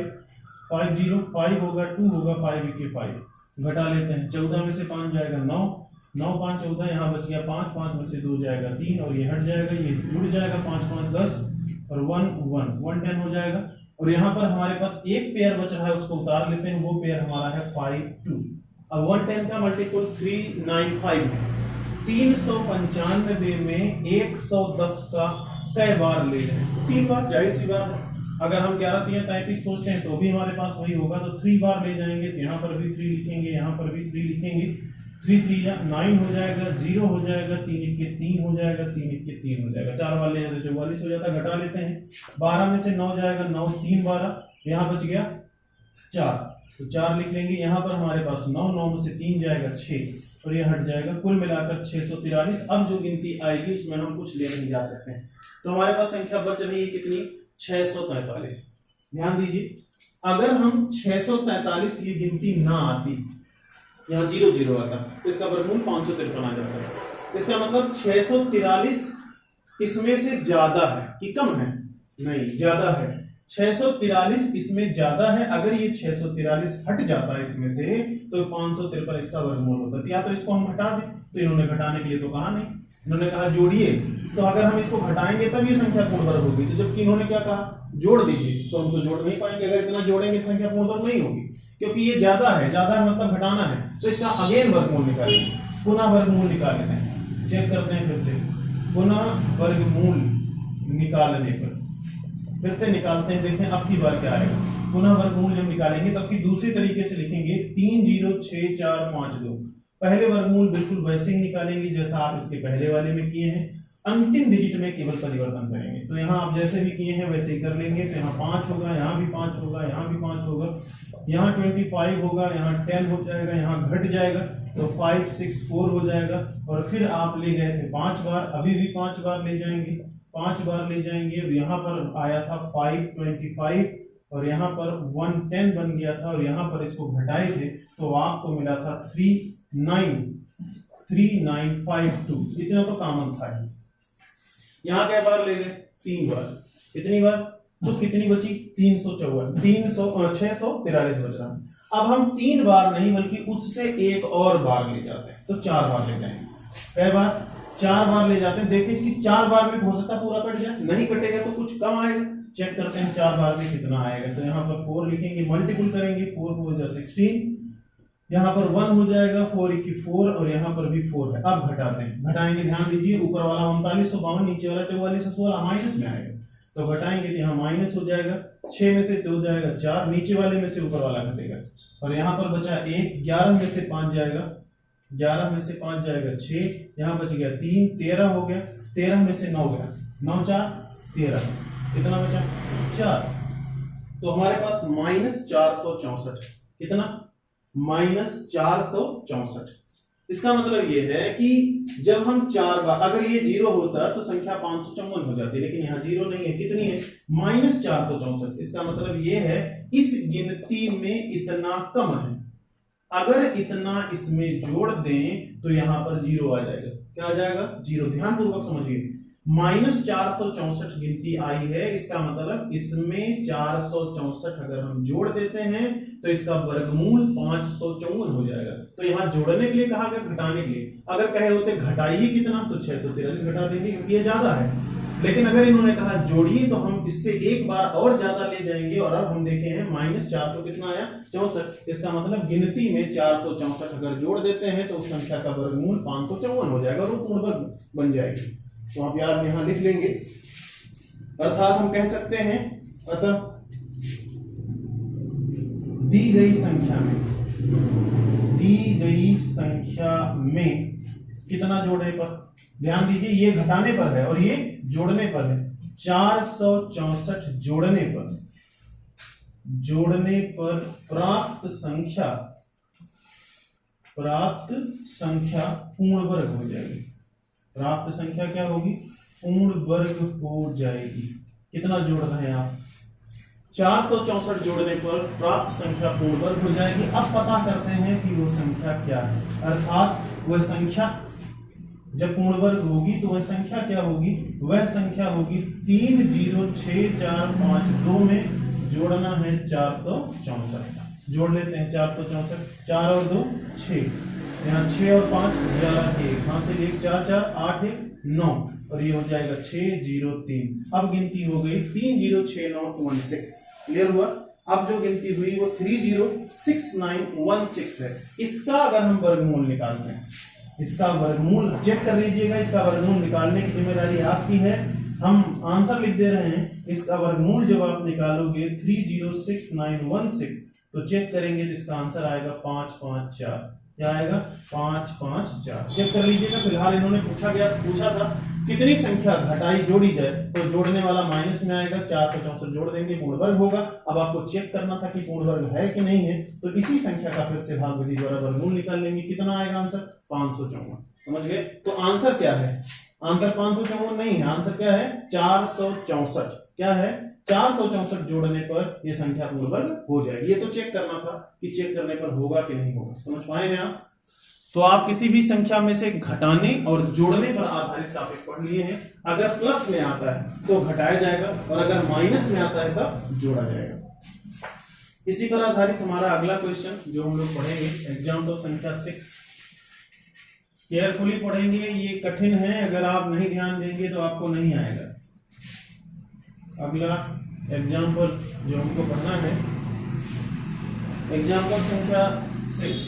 5 0 5 होगा 2 होगा 5 के 5 घटा लेते हैं। 14 में से 5 जाएगा 9 9 5 14, यहाँ बच गया 5 5 में से 2 जाएगा 3 और ये हट जाएगा, ये जुड़ जाएगा 5 5 10 और 1 1 10 हो जाएगा। और यहाँ पर हमारे पास एक पेयर बच रहा है, उसको उतार लेते हैं, वो पेयर हमारा है 5 2। अब 110 का मल्टीपल 395 है। 395 में 110 का कई बार ले रहे हैं, 3 बार, जाहिर सी बात है। अगर हम 11 3 33 सोचते हैं तो भी हमारे पास वही होगा, तो 3 बार ले जाएंगे, तो यहाँ पर भी 3 लिखेंगे, यहाँ पर भी 3 लिखेंगे। 3 3 या 9 हो जाएगा, 0 हो जाएगा, 3 1 के 3 हो जाएगा, 3 1 के 3 हो जाएगा, 4 वाले हैं तो 44 हो जाता है, घटा लेते हैं। 12 में से 9 जाएगा, 9 3 12, यहाँ बच गया 4, तो 4 लिख लेंगे। यहाँ पर हमारे पास 9 9 में से 3 जाएगा 6 और ये हट जाएगा, कुल मिलाकर 643। अब जो गिनती आएगी उसमें हम कुछ ले नहीं जा सकते हैं, तो हमारे पास संख्या बच रही है कितनी, 643। ध्यान दीजिए, अगर हम 643 ये गिनती ना आती, यहाँ 0 0 आता, तो इसका वर्गमूल 553 आ जाता है। इसका मतलब 643 इसमें से ज्यादा है कि कम है, नहीं ज्यादा है। 643 इसमें ज्यादा है, अगर ये 643 हट जाता है इसमें से तो 553 इसका वर्गमूल होता है। या तो इसको हम घटा दें, तो इन्होंने घटाने के लिए तो कहा नहीं, इन्होंने कहा जोड़िए, तो अगर हम इसको घटाएंगे तब ये संख्या पूर्ण वर्ग होगी, तो जबकि इन्होंने क्या कहा, जोड़ दीजिए, तो हम तो जोड़ नहीं पाएंगे। अगर इतना जोड़ेंगे तो संख्या पूर्ण वर्ग नहीं होगी, क्योंकि ये ज्यादा है, ज्यादा मतलब घटाना है, तो इसका अगेन वर्गमूल निकालेंगे। पुनः वर्गमूल निकाल लेते हैं, चेक करते हैं फिर से। पुनः वर्गमूल निकालने पर फिर से निकालते हैं, देखें अब की बार क्या आएगा। पुनः वर्गमूल जब निकालेंगे तब की दूसरी तरीके से लिखेंगे 306452। पहले वर्गमूल बिल्कुल वैसे ही निकालेंगे जैसा आप इसके पहले वाले में किए हैं, अंतिम डिजिट में केवल परिवर्तन करेंगे। तो यहाँ आप जैसे भी किए हैं वैसे ही कर लेंगे। तो यहाँ 5 होगा, यहाँ भी 5 होगा, यहाँ भी 5 होगा, यहाँ 25 होगा, यहाँ 10 हो जाएगा, यहाँ घट जाएगा तो 5 6 4 हो जाएगा। और फिर आप ले गए थे 5 बार, अभी भी 5 बार ले जाएंगे, 5 बार ले जाएंगे। और यहाँ पर आया था 525 और यहाँ पर 110 बन गया था और यहाँ पर इसको घटाए थे तो आपको मिला था 3952। इतना तो कॉमन था ही। यहाँ क्या बार ले गए? 3 बार। कितनी बार? तो कितनी बची? 643 बच रहा। अब हम 3 बार नहीं बल्कि उससे एक और बार ले जाते हैं, तो 4 बार ले जाएंगे। कई बार? 4 बार ले जाते हैं। देखिए कि 4 बार में हो सकता पूरा कट जाए, नहीं कटेगा तो कुछ कम आएगा। चेक करते हैं 4 बार में कितना आएगा। तो यहाँ पर 4 लिखेंगे, मल्टीपल करेंगे, 4 4 जा 16, यहाँ पर 1 हो जाएगा, 4 1 4 और यहाँ पर भी 4 है। अब घटाते हैं, घटाएंगे, ध्यान दीजिए ऊपर वाला 3952, नीचे वाला 4416 माइनस में आएगा। तो घटाएंगे तो यहाँ माइनस हो जाएगा, 6 में से हो जाएगा 4, नीचे वाले में से ऊपर वाला घटेगा और यहाँ पर बचा 1, 11 में से 5 जाएगा, 11 में से 5 जाएगा 6, यहाँ बच गया 3, 13 हो गया, 13 में से 9 गया, 9 4 13, कितना बचा? 4। तो हमारे पास -464। कितना? -464। इसका मतलब ये है कि जब हम 4 बार, अगर ये 0 होता तो संख्या 554 हो जाती, लेकिन यहाँ 0 नहीं है। कितनी है? -464। इसका मतलब ये है इस गिनती में इतना कम है। अगर इतना इसमें जोड़ दें तो यहाँ पर 0 आ जाएगा। क्या आ जाएगा? 0। ध्यानपूर्वक समझिए, -464 गिनती आई है, इसका मतलब इसमें 464 अगर हम जोड़ देते हैं तो इसका वर्गमूल 554 हो जाएगा। तो यहाँ जोड़ने के लिए कहा गया, घटाने के लिए। अगर कहे होते घटाइए कितना तो 643 घटा देंगे क्योंकि ये ज्यादा है, लेकिन अगर इन्होंने कहा जोड़िए तो हम इससे एक बार और ज्यादा ले जाएंगे। और अब हम देखे हैं -4 तो कितना आया? 64। इसका मतलब गिनती में 464 अगर जोड़ देते हैं तो उस संख्या का वर्गमूल 554 हो जाएगा और वो पूर्ण वर्ग बन जाएगी। तो आप यार यहां लिख लेंगे, अर्थात हम कह सकते हैं, अतः दी गई संख्या में कितना जोड़ने पर? ध्यान दीजिए, ये घटाने पर है और ये जोड़ने पर है। 464 जोड़ने पर प्राप्त संख्या पूर्ण वर्ग हो जाएगी। प्राप्त संख्या क्या होगी? पूर्ण वर्ग हो जाएगी। कितना जोड़ रहे हैं आप? 464 जोड़ने पर प्राप्त संख्या पूर्ण वर्ग हो जाएगी। अब पता करते हैं कि वो संख्या क्या है, अर्थात वह संख्या जब पूर्ण वर्ग होगी तो वह संख्या क्या होगी? वह संख्या होगी 306452 में जोड़ना है 464। जोड़ लेते हैं 464, 4 और 2 6, यहाँ 6 और 5 11 1, यहाँ से 1 4 4 8 1 9 और ये हो जाएगा 603। अब गिनती हो गई 306916। क्लियर हुआ? अब जो गिनती हुई वो 306916 है। इसका अगर हम वर्गमूल निकालते हैं, इसका वर्गमूल चेक कर लीजिएगा, इसका वर्गमूल निकालने की जिम्मेदारी आपकी है। हम आंसर लिख दे रहे हैं, इसका वर्गमूल जब आप निकालोगे 306916 तो चेक करेंगे तो इसका आंसर आएगा 554। क्या आएगा? 554। चेक कर लीजिएगा। फिलहाल इन्होंने पूछा था कितनी संख्या घटाई जोड़ी जाए, तो जोड़ने वाला माइनस में आएगा, 464 जोड़ देंगे पूर्ण वर्ग होगा। अब आपको चेक करना था कि पूर्ण वर्ग है कि नहीं है, तो इसी संख्या का फिर से भाग विधि द्वारा वर्गमूल निकाल लेंगे। कितना आएगा आंसर? 554। समझ गए? तो आंसर क्या है? आंसर 554 नहीं है, आंसर क्या है? 464। क्या है? 464 जोड़ने पर यह संख्या पूर्ण वर्ग हो जाएगी। ये तो चेक करना था कि चेक करने पर होगा कि नहीं होगा। समझ पाए हैं आप? तो आप किसी भी संख्या में से घटाने और जोड़ने पर आधारित टॉपिक पढ़ लिए हैं। अगर प्लस में आता है तो घटाया जाएगा और अगर माइनस में आता है तब जोड़ा जाएगा। इसी पर आधारित हमारा अगला क्वेश्चन जो हम लोग पढ़ेंगे, एग्जाम्पल संख्या 6। केयरफुली पढ़ेंगे, ये कठिन है, अगर आप नहीं ध्यान देंगे तो आपको नहीं आएगा। अगला एग्जाम्पल जो हमको पढ़ना है, एग्जाम्पल संख्या 6।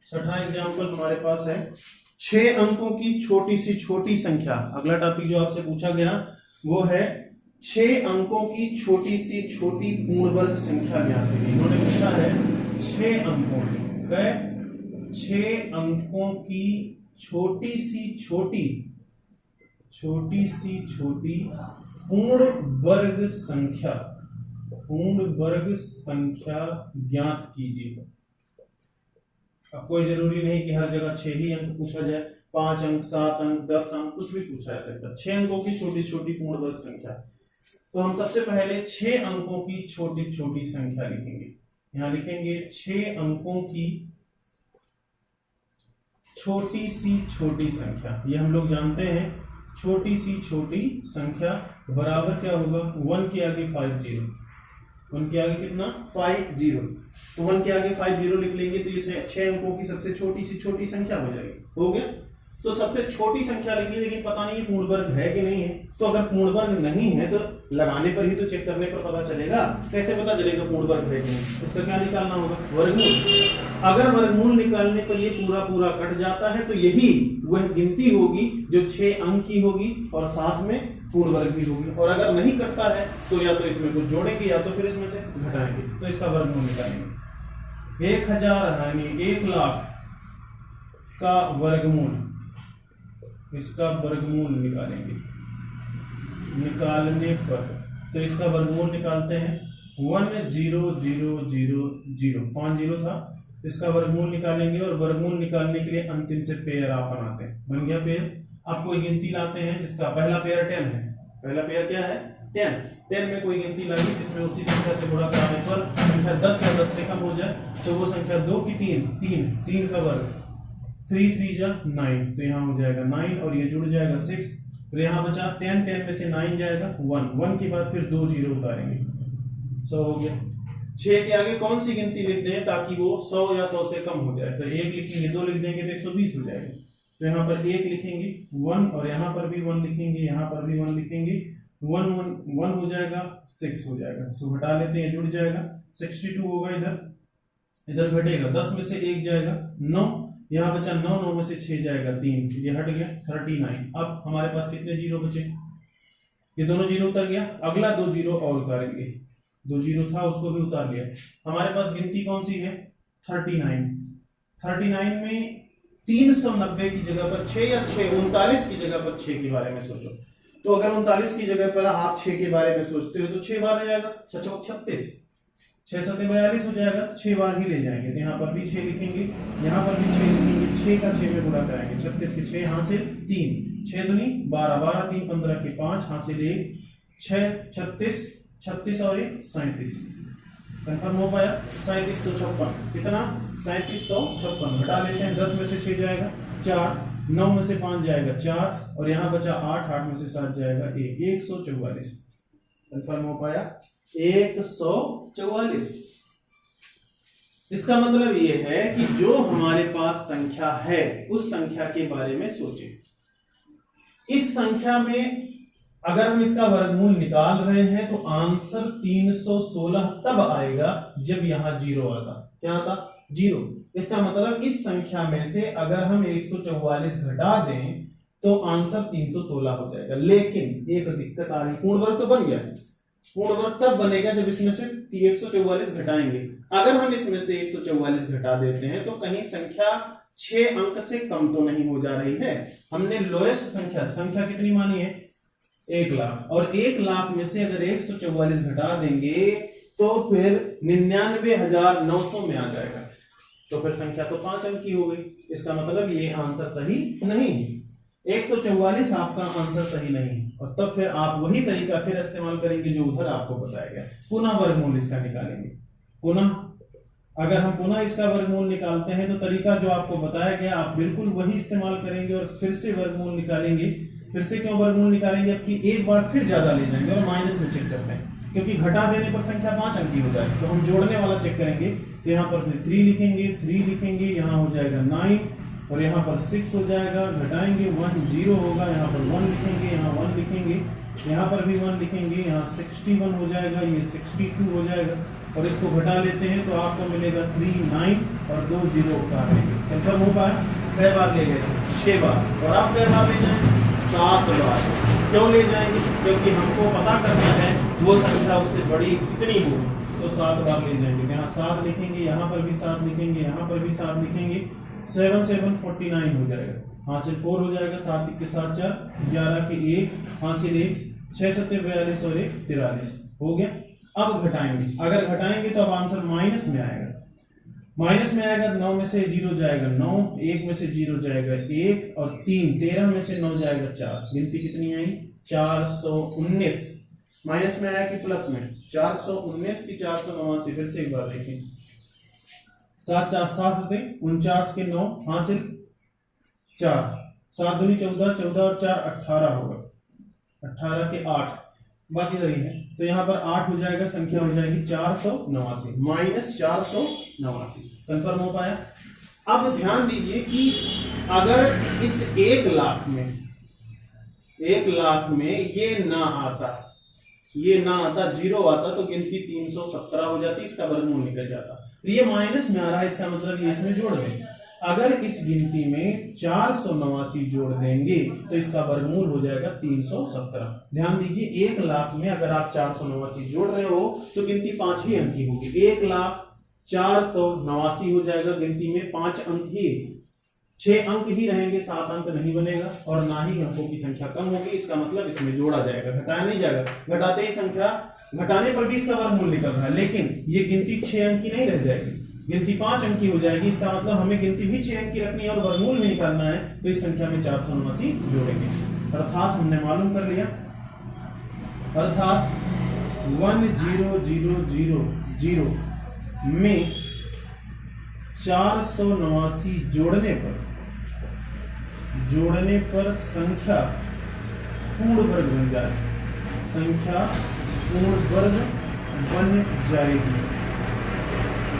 छठा एग्जाम्पल हमारे पास है 6 अंकों की छोटी सी छोटी संख्या। अगला टॉपिक जो आपसे पूछा गया वो है 6 अंकों की छोटी सी छोटी पूर्ण वर्ग संख्या ज्ञात करिए। इन्होंने पूछा है 6 अंकों की, 6 अंकों की छोटी सी छोटी पूर्ण वर्ग संख्या ज्ञात कीजिए। अब कोई जरूरी नहीं कि हर जगह 6 ही अंक पूछा जाए, 5 अंक, 7 अंक, 10 अंक, कुछ भी पूछा जा सकता है। 6 अंकों की छोटी छोटी पूर्ण वर्ग संख्या। तो हम सबसे पहले 6 अंकों की छोटी छोटी संख्या लिखेंगे। यहां लिखेंगे 6 अंकों की छोटी सी छोटी संख्या। ये हम लोग जानते हैं, छोटी सी छोटी संख्या बराबर क्या होगा, 1 के आगे 50, 1 के आगे कितना 50, तो 1 के आगे 50 लिख लेंगे तो ये 6 अंकों की सबसे छोटी सी छोटी संख्या हो जाएगी। हो गया, तो सबसे छोटी संख्या लिखी, लेकिन पता नहीं पूर्ण वर्ग है कि नहीं है। तो अगर पूर्ण वर्ग नहीं है तो लगाने पर ही तो चेक करने पर पता चलेगा। कैसे पता चलेगा पूर्ण वर्ग है कि नहीं, इसका क्या निकालना होगा, वर्गमूल। अगर वर्गमूल निकालने पर ये पूरा कट जाता है तो यही वह गिनती होगी जो 6 अंक की होगी और साथ में पूर्ण वर्ग भी होगी। और अगर नहीं कटता है तो या तो इसमें कुछ जोड़ेंगे या तो फिर इसमें से घटाएंगे, तो इसका वर्गमूल निकालेंगे। 1000 यानी 1 लाख का वर्गमूल, इसका वर्गमूल निकालेंगे। निकालने पर तो इसका वर्गमूल निकालते हैं 10000, 5 जीरो था, इसका वर्गमूल निकालेंगे। और वर्गमूल निकालने के लिए अंतिम से पेयर आप बनाते हैं। बन गया पेयर। आप कोई गिनती लाते हैं जिसका पहला पेयर 10 है। पहला पेयर क्या है, 10 में कोई गिनती लाइए जिसमें उसी संख्या से गुणा कराने पर संख्या 10 या 10 से कम हो जाए तो वो संख्या 2 की 3 का वर्ग, 3 3 जा 9, तो यहाँ हो जाएगा 9 और ये जुड़ जाएगा 6। तो यहाँ बचा 10 में से 9 जाएगा 1 के बाद फिर 2 जीरो उतारेंगे, 100 हो गया। 6 के आगे कौन सी गिनती लिख दें ताकि वो 100 या 100 से कम हो जाए, तो 1 लिखेंगे, 2 लिख देंगे तो 120 हो जाएगा। तो यहाँ पर 1 लिखेंगे 1 और यहाँ पर भी 1 लिखेंगे, यहाँ पर भी 1 लिखेंगे, 1 हो जाएगा 6 हो जाएगा। सो घटा लेते हैं, जुड़ जाएगा 62 होगा। इधर घटेगा, 10 में से 1 जाएगा 9, यहाँ बचा 9 में से 6 जाएगा 3, ये हट गया 39। अब हमारे पास कितने जीरो बचे, ये दोनों जीरो उतर गया। अगला 2 जीरो और उतारेंगे, 2 जीरो था उसको भी उतार लिया। हमारे पास गिनती कौन सी है, 39 में 390 की जगह पर 6 या 39 की जगह पर 6 के बारे में सोचो। तो अगर 39 की जगह पर आप 6 के बारे में सोचते हो तो 6 बार आ जाएगा 36, 6 7 42 हो जाएगा, 6 बार ही ले जाएंगे। तो यहाँ पर भी 6 लिखेंगे, यहाँ पर भी 6 लिखेंगे, 6 का 6 में गुणा कराएंगे, 36 के 6 हासिल 3, 6 दूनी 12, 12 3 15 के 5 हासिल 1, 6 36 और 1 37। कंफर्म हो पाया। 3756 कितना, 3756 घटा लेते हैं, 10 में से 6 जाएगा 4, 9 में से 5 जाएगा 4 और यहाँ बचा 8 में से 7 जाएगा 1, 144। कंफर्म हो पाया, 144। इसका मतलब ये है कि जो हमारे पास संख्या है उस संख्या के बारे में सोचें। इस संख्या में अगर हम इसका वर्गमूल निकाल रहे हैं तो आंसर 316 तब आएगा जब यहां जीरो आता। क्या आता, जीरो। इसका मतलब इस संख्या में से अगर हम 144 घटा दें तो आंसर 316 हो जाएगा। लेकिन एक दिक्कत आ रही, पूर्ण वर्ग तो बन गया, पूर्ण वर्ग तब बनेगा जब इसमें से 144 घटाएंगे। अगर हम इसमें से 144 घटा देते हैं तो कहीं संख्या 6 अंक से कम तो नहीं हो जा रही है। हमने लोएस्ट संख्या कितनी मानी है, 1 लाख, और 1 लाख में से अगर 144 घटा देंगे तो फिर 99,900 में आ जाएगा, तो फिर संख्या तो 5 अंक की हो गई। इसका मतलब ये आंसर सही नहीं है, 144 आपका आंसर सही नहीं है। और तब फिर आप वही तरीका फिर इस्तेमाल करेंगे जो उधर आपको बताया गया, पुनः वर्गमूल इसका निकालेंगे। अगर हम पुनः इसका वर्गमूल निकालते हैं तो तरीका जो आपको बताया गया आप बिल्कुल वही इस्तेमाल करेंगे और फिर से वर्गमूल निकालेंगे। फिर से क्यों वर्गमूल निकालेंगे, अब की एक बार फिर ज्यादा ले जाएंगे और माइनस में चेक करते हैं, क्योंकि घटा देने पर संख्या 5 अंक की हो जाएगी। तो हम जोड़ने वाला चेक करेंगे, तो यहाँ पर 3 लिखेंगे, यहाँ हो जाएगा 9 और यहाँ पर 6 हो जाएगा, घटाएंगे 1 0 होगा, यहाँ पर 1 लिखेंगे, यहाँ 1 लिखेंगे, यहाँ पर भी 1 लिखेंगे, यहाँ 61 हो जाएगा, ये 62 हो जाएगा। और इसको घटा लेते हैं तो आपको मिलेगा 3 9 और 2 0 उतार लेंगे। कंफर्म हो पाया? कै बार ले गए? 6 बार। और आप कै बार ले जाएंगे? 7 बार। क्यों ले जाएंगे? क्योंकि हमको पता करना है वो संख्या उससे बड़ी कितनी होगी, तो 7 बार ले जाएंगे। यहाँ 7 लिखेंगे, यहाँ पर भी 7 लिखेंगे, यहाँ पर भी 7 लिखेंगे। 7 7 49 हो जाएगा, हासिल 4 हो जाएगा, 7 के साथ 4, 11 के 1, हासिल 1, 6 7 42 और 1 43 हो गया। अब घटाएंगे, अगर घटाएंगे तो अब आंसर माइनस में आएगा। माइनस में आएगा, 9 में से 0 जाएगा 9, 1 में से 0 जाएगा 1 और 3, 13 में से 9 जाएगा 4। गिनती कितनी आई? 419। माइनस में आया कि प्लस में? 419 की 489। फिर से एक बार देखें, 7 4 7 होते 49 के 9, हासिल 4, 7 दूनी 14, 14 और 4 18 होगा, 18 के 8, बाकी सही है। तो यहाँ पर 8 हो जाएगा, संख्या हो जाएगी 489 माइनस 489। कंफर्म हो पाया? अब ध्यान दीजिए कि अगर इस 1 लाख में ये ना आता, जीरो आता तो गिनती 317 हो जाती, इसका वर्गमूल निकल जाता। तो ये माइनस में आ रहा है, इसका मतलब ये इसमें जोड़ दें। अगर इस गिनती में 489 जोड़ देंगे तो इसका वर्गमूल हो जाएगा 317। ध्यान दीजिए, 1 लाख में अगर आप 489 जोड़ रहे हो तो गिनती 5 ही अंक की होगी। 1 लाख 489 हो जाएगा, गिनती में 5 अंक ही, 6 अंक ही रहेंगे, 7 अंक नहीं बनेगा और ना ही अंकों की संख्या कम होगी। इसका मतलब इसमें जोड़ा जाएगा, घटाया नहीं जाएगा। घटाते ही संख्या, घटाने पर भी इसका वर्गमूल निकल रहा है, लेकिन ये गिनती 6 अंक की नहीं रह जाएगी, गिनती 5 अंक की हो जाएगी। इसका मतलब हमें गिनती भी 6 अंक की रखनी है और वर्गमूल भी निकालना है, तो इस संख्या में 489 जोड़ेंगे। अर्थात हमने मालूम कर लिया, अर्थात 1000 में 489 जोड़ने पर संख्या पूर्ण वर्ग बन जाएगी, संख्या पूर्ण वर्ग बन जाएगी।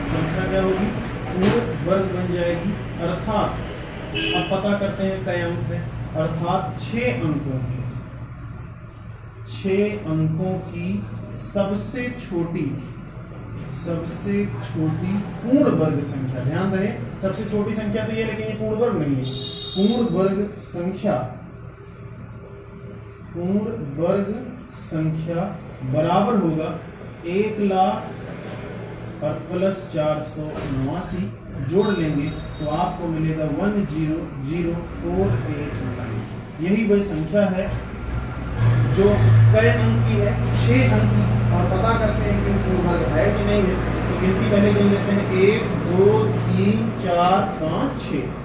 संख्या क्या होगी? पूर्ण वर्ग बन जाएगी। अर्थात अब पता करते हैं कई अंक है, अर्थात 6 अंकों की सबसे छोटी पूर्ण वर्ग संख्या। ध्यान रहे, सबसे छोटी संख्या तो ये, लेकिन ये पूर्ण वर्ग नहीं है। पूर्ण वर्ग संख्या बराबर होगा 1 लाख और प्लस 489 जोड़ लेंगे तो आपको मिलेगा 100489। यही वही संख्या है जो कई अंक की है? 6 अंक की। और पता करते हैं कि पूर्ण वर्ग है कि नहीं है, तो गिनती पहले गिन लेते हैं, 1 2 3 4 5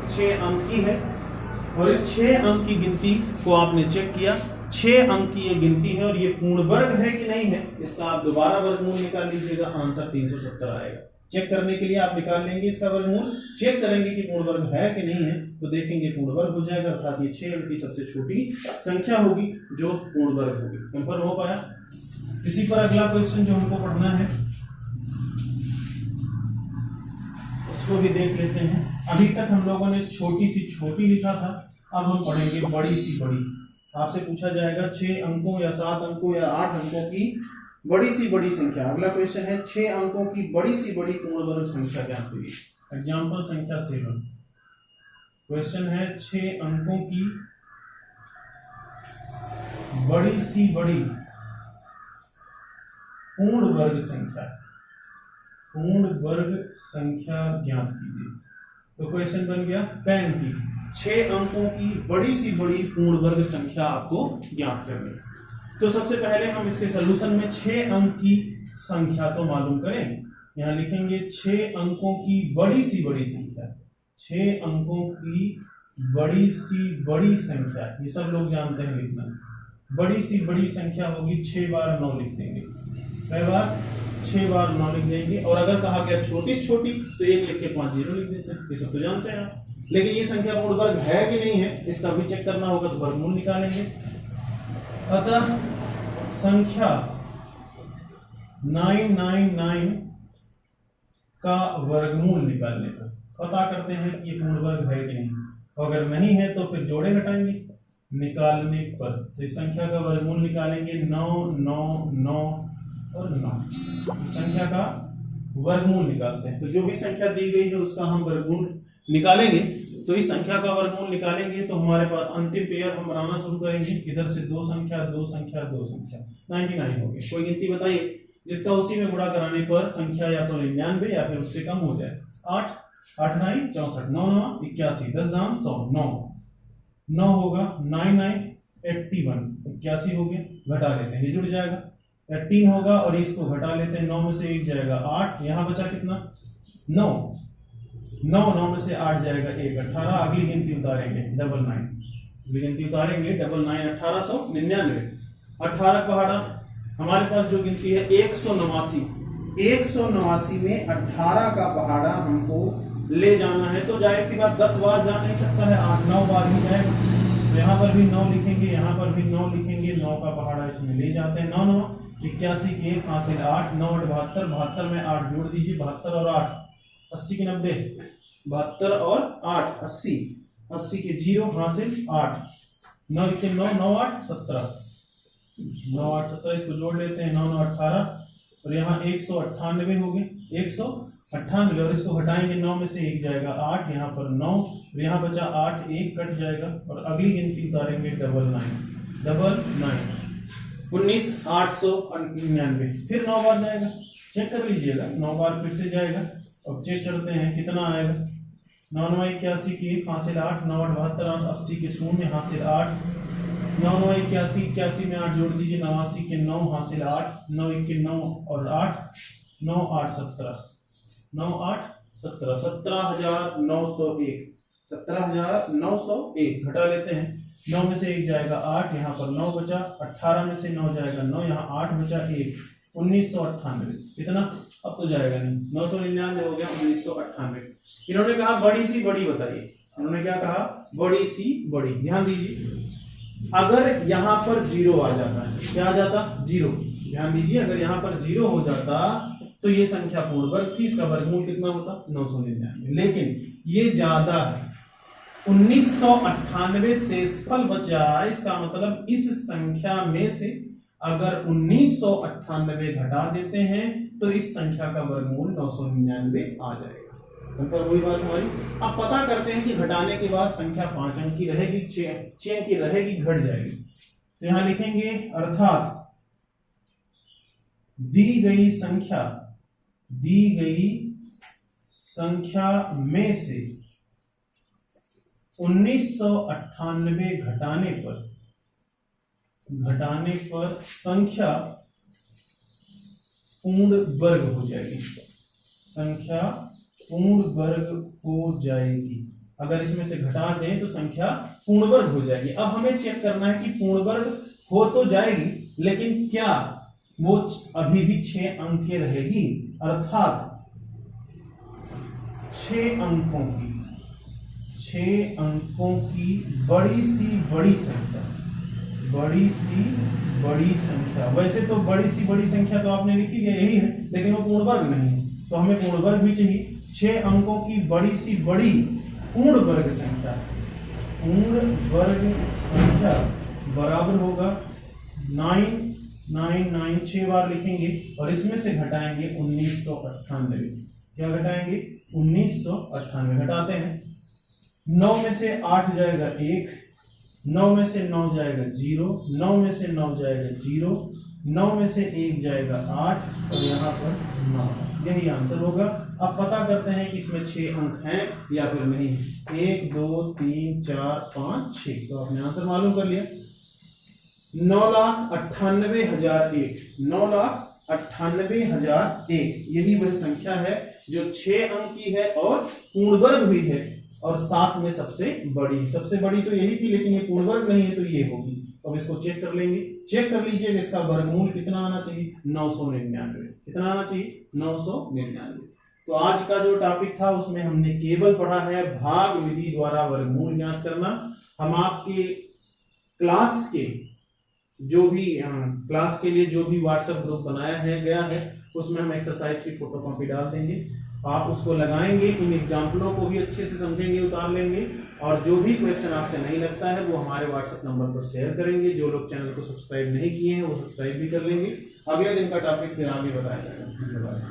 6 अंक की है। और इस 6 अंक की गिनती को आपने चेक किया, 6 अंक की ये गिनती है और ये पूर्ण वर्ग है कि नहीं है, इसका आप दोबारा वर्गमूल निकाल लीजिएगा, आंसर 370 आएगा। चेक करने के लिए आप निकाल लेंगे इसका वर्गमूल, चेक करेंगे कि पूर्ण वर्ग है कि नहीं है, तो देखेंगे पूर्ण वर्ग हो जाएगा, अर्थात ये 6 अंक की सबसे छोटी संख्या होगी जो पूर्ण वर्ग होगी। कंफर्म हो पाया? इसी पर अगला क्वेश्चन जो हमको पढ़ना है उसको भी देख लेते हैं। अभी तक हम लोगों ने छोटी सी छोटी लिखा था, अब हम पढ़ेंगे बड़ी सी बड़ी। आपसे पूछा जाएगा 6 अंकों या 7 अंकों या 8 अंकों की बड़ी सी बड़ी संख्या। अगला क्वेश्चन है 6 अंकों की बड़ी सी बड़ी पूर्ण वर्ग संख्या क्या हुई? एग्जाम्पल संख्या 7। क्वेश्चन है 6 अंकों की बड़ी सी बड़ी पूर्ण वर्ग संख्या ज्ञात कीजिए। तो क्वेश्चन बन गया पेन की 6 अंकों की बड़ी सी बड़ी पूर्ण वर्ग संख्या आपको ज्ञात करनी। तो सबसे पहले हम इसके सलूशन में 6 अंक की संख्या तो मालूम करें। यहां लिखेंगे 6 अंकों की बड़ी सी बड़ी संख्या, 6 अंकों की बड़ी सी बड़ी संख्या, ये सब लोग जानते हैं लिखना। बड़ी सी बड़ी संख्या होगी 6 बार 9 लिख देंगे, कई बार 6 बार 9 लिख देंगे। और अगर कहा गया छोटी से छोटी तो 1 लिख के 5 0 लिख देते हैं, ये सब तो जानते हैं आप। लेकिन ये संख्या पूर्ण वर्ग है कि नहीं है इसका भी चेक करना होगा, तो वर्गमूल निकालेंगे। अतः संख्या 999 का वर्गमूल निकालने पर पता करते हैं कि ये पूर्ण वर्ग है कि नहीं। अगर नहीं है तो फिर जोड़े घटाएंगे, निकालने पर तो इस संख्या का वर्गमूल निकालेंगे 9 9 9 और 9। इस संख्या का वर्गमूल निकालते हैं। तो जो भी संख्या दी गई है उसका हम वर्गमूल निकालेंगे। तो इस संख्या का वर्गमूल निकालेंगे तो हमारे पास अंतिम पेयर हम बनाना शुरू करेंगे। इधर से दो संख्या 99 हो गए। कोई गिनती बताइए जिसका उसी में गुणा कराने पर संख्या या तो 99 या फिर उससे कम हो जाए। 8 8 9 64, 9 9 81, 10 दाम 100, 9 होगा, 9 9 81, 81 हो गया। घटा लेते हैं, ये जुड़ जाएगा। 18 होगा और इसको घटा लेते हैं, 9 में से 1 जाएगा 8, यहाँ बचा कितना 9 में से 8 जाएगा 1, 18। अगली गिनती उतारेंगे 99, अगली गिनती उतारेंगे 99, 1899। 18 पहाड़ा हमारे पास जो गिनती है 189 में 18 का पहाड़ा हमको ले जाना है। तो जाहिर सी बात 10 बार जा नहीं सकता है, 8-9 बार ही जाएगा। तो यहाँ पर भी 9 लिखेंगे, यहाँ पर भी 9 लिखेंगे। 9 का पहाड़ा इसमें ले जाते हैं। 9 9 81 के 1 हासिल 8, 9 8 72, 72 में 8 जोड़ दीजिए, 72 और 8 80 के 90, 72 और 8 80, 80 के 0 हासिल 8, 9 के 9 9 8 17, 9 8 17, इसको जोड़ लेते हैं, 9 9 18 और यहाँ 198 हो गए, 198 और इसको हटाएंगे, 9 में से 1 जाएगा 8, यहाँ पर 9 और यहाँ बचा 8, 1 कट जाएगा और अगली गिनती उतारेंगे 99, 19 899। फिर 9 बार जाएगा, चेक कर लीजिएगा, 9 बार फिर से जाएगा। अब चेक करते हैं कितना आएगा। 9 9 81 की 1 हासिल 8, 9 8 72, 80 के 0 हासिल 8, 9 9 81 में 8 जोड़ दीजिए, 89 के 9 हासिल 8, 9 1 के 9 और 8, 9 8 17, 9 8 17, 17,901, 17,901। घटा लेते हैं, 9 में से 1 जाएगा 8, यहाँ पर 9 बचा, 18 में से 9 जाएगा 9, यहाँ 8 बचा 1, 1998। कितना अब तो जाएगा नहीं, 999 हो गया, 1998। इन्होंने कहा बड़ी सी बड़ी बताइए। इन्होंने क्या कहा, बड़ी सी बड़ी। ध्यान दीजिए, अगर यहाँ पर 0 आ जाता है, क्या आ जाता 0, ध्यान दीजिए, अगर यहाँ पर 0 हो जाता तो ये संख्या पूर्ण वर्ग थी, इसका वर्गमूल कितना होता 999। लेकिन ये ज्यादा है, 1998 शेषफल बचा, इसका मतलब इस संख्या में से अगर 1998 घटा देते हैं तो इस संख्या का वर्गमूल 999 आ जाएगा। पर वही बात हमारी। अब पता करते हैं कि घटाने के बाद संख्या 5 अंक की रहेगी, 6 अंक की रहेगी, घट जाएगी। तो यहां लिखेंगे अर्थात दी गई संख्या में से 1998 घटाने पर संख्या पूर्ण वर्ग हो जाएगी, संख्या पूर्ण वर्ग हो जाएगी। अगर इसमें से घटा दें तो संख्या पूर्ण वर्ग हो जाएगी। अब हमें चेक करना है कि पूर्ण वर्ग हो तो जाएगी, लेकिन क्या वो अभी भी 6 अंक की रहेगी, अर्थात 6 अंकों की बड़ी सी बड़ी संख्या। वैसे तो बड़ी सी बड़ी संख्या तो आपने लिखी है, यही है, लेकिन वो पूर्ण वर्ग नहीं है, तो हमें पूर्ण वर्ग भी चाहिए। 6 अंकों की बड़ी सी बड़ी पूर्ण वर्ग संख्या बराबर होगा 999, 6 बार लिखेंगे और इसमें से घटाएंगे 1998। क्या घटाएंगे 1998, घटाते हैं। 9 में से 8 जाएगा 1, 9 में से 9 जाएगा 0, 9 में से 9 जाएगा 0, 9 में से 1 जाएगा 8 और यहाँ पर 9। यही आंसर होगा। अब पता करते हैं कि इसमें 6 अंक हैं या फिर नहीं। 1 2 3 4 5 6, तो आपने आंसर मालूम कर लिया। 9,98,001, 9,98,001 यही वह संख्या है जो 6 अंक की है और पूर्ण वर्ग भी है और साथ में सबसे बड़ी। सबसे बड़ी तो यही थी, लेकिन ये पूर्ण वर्ग नहीं है तो ये होगी। अब इसको चेक कर लेंगे, चेक कर लीजिए इसका वर्गमूल कितना आना चाहिए 999। कितना आना चाहिए 999। तो आज का जो टॉपिक था उसमें हमने केवल पढ़ा है भाग विधि द्वारा वर्गमूल ज्ञात करना। हम आपके क्लास के लिए जो भी व्हाट्सएप ग्रुप बनाया गया है उसमें हम एक्सरसाइज की फोटो कॉपी डाल देंगे। आप उसको लगाएंगे, इन एग्जाम्पलों को भी अच्छे से समझेंगे, उतार लेंगे और जो भी क्वेश्चन आपसे नहीं लगता है वो हमारे व्हाट्सएप नंबर पर शेयर करेंगे। जो लोग चैनल को सब्सक्राइब नहीं किए हैं वो सब्सक्राइब भी कर लेंगे। अगले दिन का टॉपिक फिर आगे बताया जाएगा। धन्यवाद।